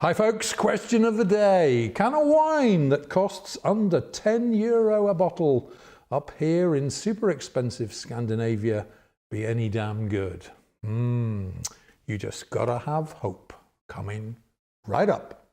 Hi folks, question of the day. Can a wine that costs under €10 a bottle up here in super expensive Scandinavia be any damn good? You just gotta have hope. Coming right up.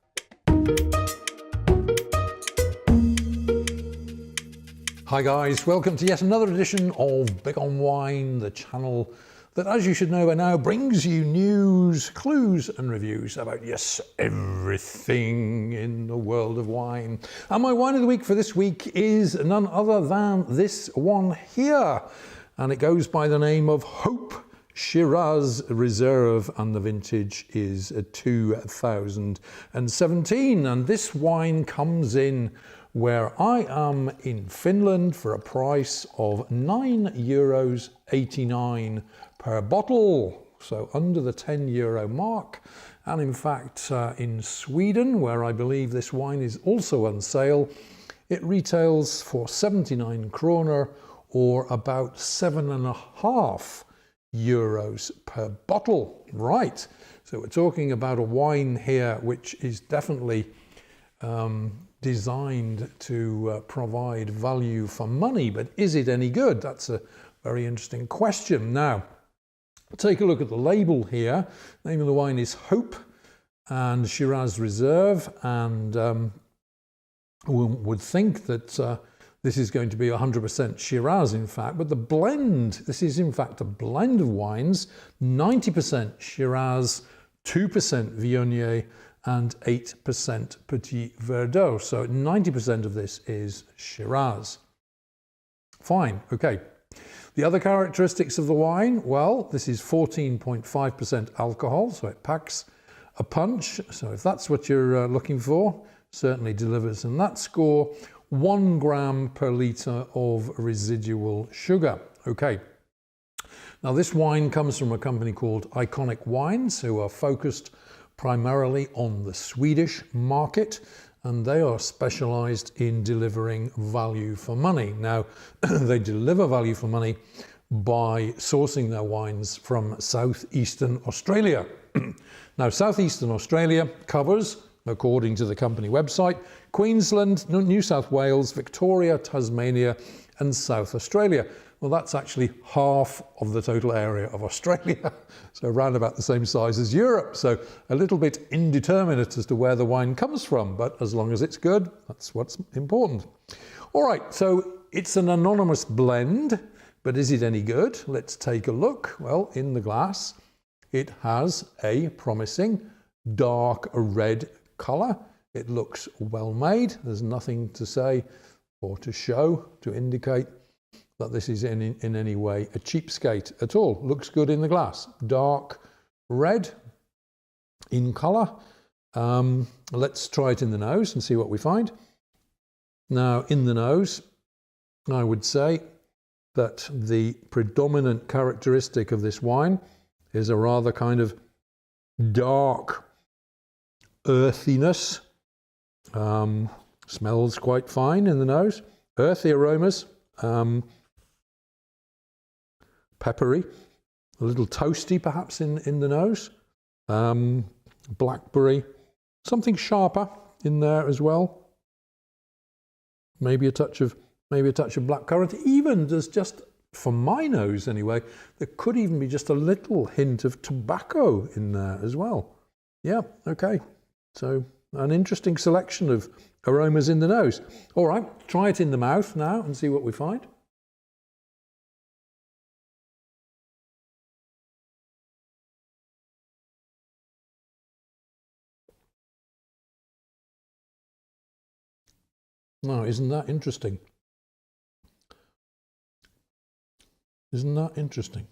Hi guys, welcome to yet another edition of Big on Wine, the channel that, as you should know by now, brings you news, clues and reviews about, yes, everything in the world of wine. And my wine of the week for this week is none other than this one here. And it goes by the name of Hope Shiraz Reserve, and the vintage is 2017. And this wine comes in where I am in Finland for a price of €9.89 per bottle, so under the €10 mark. And in fact, in Sweden, where I believe this wine is also on sale, it retails for 79 kroner, or about €7.50 per bottle. Right, so we're talking about a wine here which is definitely designed to provide value for money, but is it any good? That's a very interesting question. Now, take a look at the label here. The name of the wine is Hope and Shiraz Reserve, and one would think that this is going to be 100% Shiraz, in fact, but the blend, this is in fact a blend of wines, 90% Shiraz, 2% Viognier, and 8% Petit Verdot. So 90% of this is Shiraz. Fine, okay. The other characteristics of the wine, well, this is 14.5% alcohol, so it packs a punch. So if that's what you're looking for, certainly delivers. And that score, 1 gram per litre of residual sugar. Okay. Now this wine comes from a company called Iconic Wines, who are focused primarily on the Swedish market, and they are specialized in delivering value for money. Now, they deliver value for money by sourcing their wines from southeastern Australia. Now, southeastern Australia covers, according to the company website, Queensland, New South Wales, Victoria, Tasmania, and South Australia. Well, that's actually half of the total area of Australia, so around about the same size as Europe. So a little bit indeterminate as to where the wine comes from, but as long as it's good, that's what's important. All right, so it's an anonymous blend, but is it any good? Let's take a look. Well, in the glass, it has a promising dark red color. It looks well made. There's nothing to say or to show to indicate that this is in any way a cheapskate at all. Looks good in the glass. Dark red in colour. Let's try it in the nose and see what we find. Now, in the nose, I would say that the predominant characteristic of this wine is a rather kind of dark earthiness. Smells quite fine in the nose. Earthy aromas. Peppery, a little toasty perhaps in the nose, blackberry, something sharper in there as well. Maybe a touch of blackcurrant. Even there's just, for my nose anyway, there could even be just a little hint of tobacco in there as well. Yeah, okay. So an interesting selection of aromas in the nose. All right, try it in the mouth now and see what we find. Now, isn't that interesting? Isn't that interesting?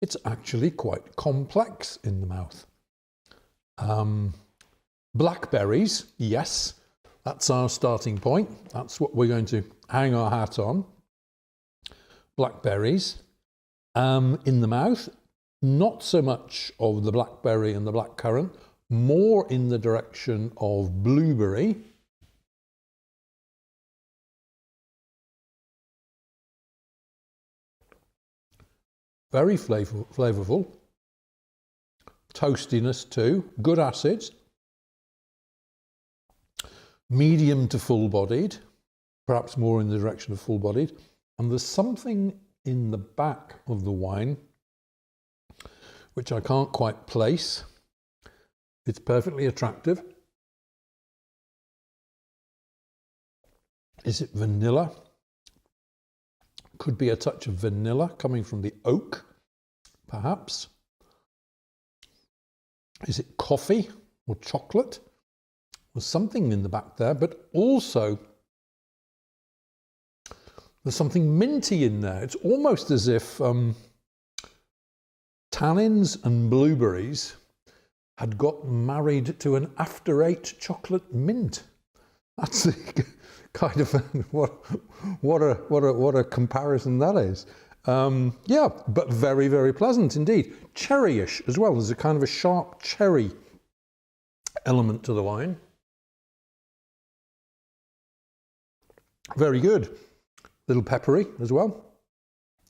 It's actually quite complex in the mouth. Blackberries, yes, that's our starting point. That's what we're going to hang our hat on. Blackberries. In the mouth, not so much of the blackberry and the blackcurrant, more in the direction of blueberry. Very flavorful. toastiness too, good acids, medium to full-bodied, perhaps more in the direction of full-bodied, and there's something in the back of the wine which I can't quite place. It's perfectly attractive. Is it vanilla? Could be a touch of vanilla coming from the oak, perhaps. Is it coffee or chocolate? There's something in the back there, but also there's something minty in there. It's almost as if tannins and blueberries had got married to an after-eight chocolate mint. That's the kind of what a comparison that is. Yeah, but very, very pleasant indeed. Cherryish as well. There's a kind of a sharp cherry element to the wine. Very good. Little peppery as well.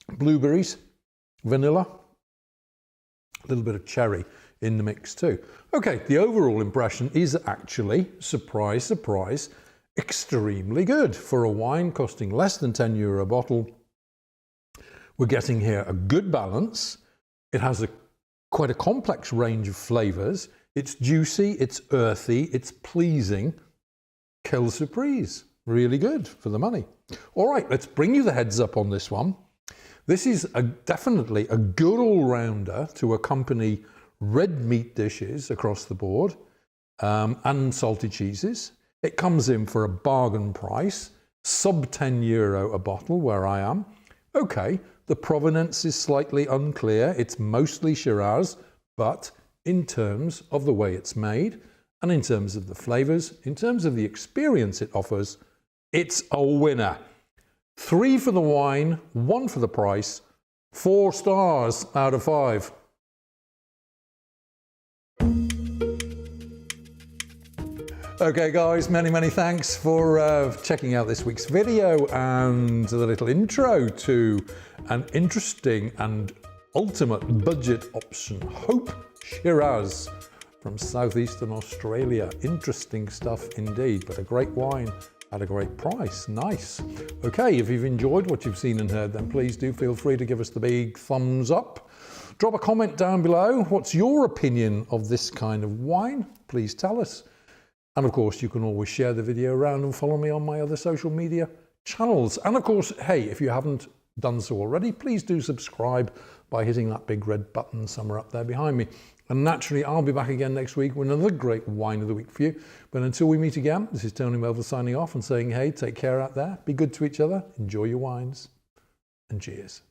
Blueberries, vanilla, a little bit of cherry in the mix too. Okay, the overall impression is actually, surprise, surprise, extremely good. For a wine costing less than €10 a bottle, we're getting here a good balance. It has quite a complex range of flavours. It's juicy, it's earthy, it's pleasing. Quelle surprise. Really good for the money. All right, let's bring you the heads up on this one. This is definitely a good all-rounder to accompany red meat dishes across the board and salty cheeses. It comes in for a bargain price, sub €10 a bottle where I am. Okay, the provenance is slightly unclear. It's mostly Shiraz, but in terms of the way it's made and in terms of the flavours, in terms of the experience it offers, it's a winner. 3 for the wine, 1 for the price, 4 stars out of 5. Okay guys, many thanks for checking out this week's video and the little intro to an interesting and ultimate budget option, Hope Shiraz from southeastern Australia. Interesting stuff indeed, but a great wine at a great price. Nice. Okay, if you've enjoyed what you've seen and heard, then please do feel free to give us the big thumbs up. Drop a comment down below. What's your opinion of this kind of wine? Please tell us. And of course, you can always share the video around and follow me on my other social media channels. And of course, hey, if you haven't done so already, please do subscribe by hitting that big red button somewhere up there behind me. And naturally, I'll be back again next week with another great wine of the week for you. But until we meet again, this is Tony Melville signing off and saying, hey, take care out there, be good to each other, enjoy your wines, and cheers.